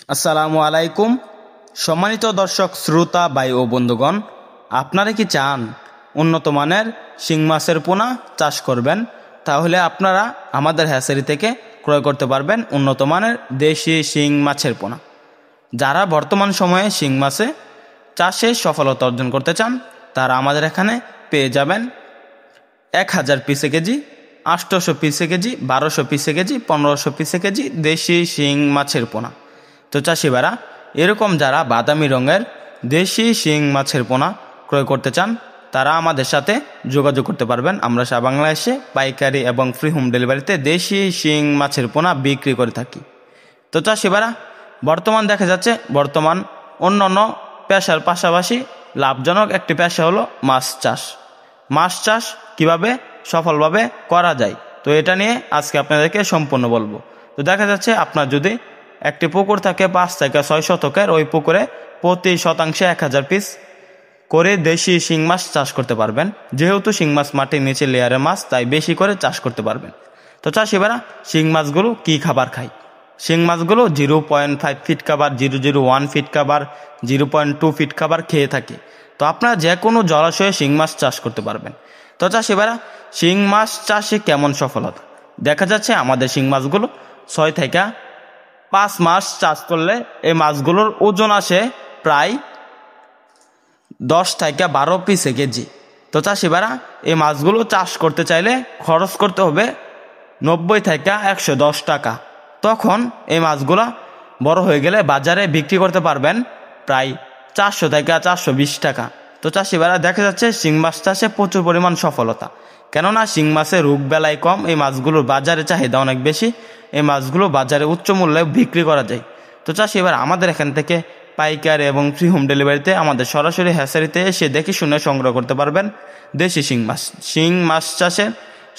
আসসালামু আলাইকুম। সম্মানিত দর্শক শ্রোতা ভাই ও বন্ধুগণ, আপনারা কি চান উন্নত মানের শিং মাছের পোনা চাষ করবেন? তাহলে আপনারা আমাদের হ্যাচারি থেকে ক্রয় করতে পারবেন উন্নত মানের দেশি শিং মাছের পোনা। যারা বর্তমান সময়ে শিং মাছে চাষে সফলতা অর্জন করতে চান তারা আমাদের এখানে পেয়ে যাবেন 1000 পিসে কেজি, 800 পিসে কেজি, 1200 পিসে কেজি, 1500 পিসে কেজি দেশি শিং মাছের পোনা। তো চাষিবারা, এরকম যারা বাদামি রঙের দেশি শিং মাছের পোনা ক্রয় করতে চান তারা আমাদের সাথে যোগাযোগ করতে পারবেন। আমরা সারা বাংলাদেশে পাইকারি এবং ফ্রি হোম ডেলিভারিতে দেশি শিং মাছের পোনা বিক্রি করে থাকি। তো চাষিবারা, বর্তমান দেখা যাচ্ছে অন্যান্য পেশার পাশাপাশি লাভজনক একটি পেশা হলো মাছ চাষ। মাছ চাষ কিভাবে সফলভাবে করা যায়, তো এটা নিয়ে আজকে আপনাদেরকে সম্পূর্ণ বলবো। তো দেখা যাচ্ছে আপনার যদি একটি পুকুর থাকে 5 থেকে 6 শতকের, ওই পুকুরে প্রতি শতাংশে 1000 পিস করে দেশি শিং মাছ চাষ করতে পারবেন। যেহেতু শিং মাছ মাটির নিচে লেয়ারের মাছ, তাই বেশি করে চাষ করতে পারবেন। তো চাষিবারা, শিং মাছগুলো কী খাবার খায়? শিং মাছগুলো 0.5 ফিট খাবার, 0.01 ফিট খাবার, 0.2 ফিট খাবার খেয়ে থাকে। তো আপনারা যে কোনো জলাশয়ে শিং মাছ চাষ করতে পারবেন। তো চাষিবারা, শিং মাছ চাষে কেমন সফলতা দেখা যাচ্ছে? আমাদের শিং মাছগুলো 6 থেকে 5 মাস চাষ করলে এই মাছগুলোর ওজন আসে প্রায় 10 থেকে 12 পিসে কেজি। তো চাষিবারা, এই মাছগুলো চাষ করতে চাইলে খরচ করতে হবে 90 থেকে 110 টাকা। তখন এই মাছগুলো বড় হয়ে গেলে বাজারে বিক্রি করতে পারবেন প্রায় 400 থেকে 420 টাকা। তো চাষিবারা, দেখা যাচ্ছে শিং মাছ চাষে প্রচুর পরিমাণ সফলতা, কেননা শিং মাছের রোগ বেলায় কম, এই মাছগুলোর বাজারে চাহিদা অনেক বেশি, এই মাছগুলো বাজারে উচ্চ মূল্যে বিক্রি করা যায়। তো চাষি, এবার আমাদের এখান থেকে পাইকারি এবং ফ্রি হোম ডেলিভারিতে আমাদের সরাসরি হ্যাচারিতে এসে দেখে শুনে সংগ্রহ করতে পারবেন দেশি শিং মাছ। শিং মাছ চাষের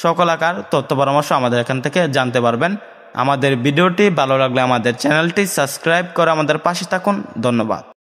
সকল আকার তথ্য পরামর্শ আমাদের এখান থেকে জানতে পারবেন। আমাদের ভিডিওটি ভালো লাগলে আমাদের চ্যানেলটি সাবস্ক্রাইব করে আমাদের পাশে থাকুন। ধন্যবাদ।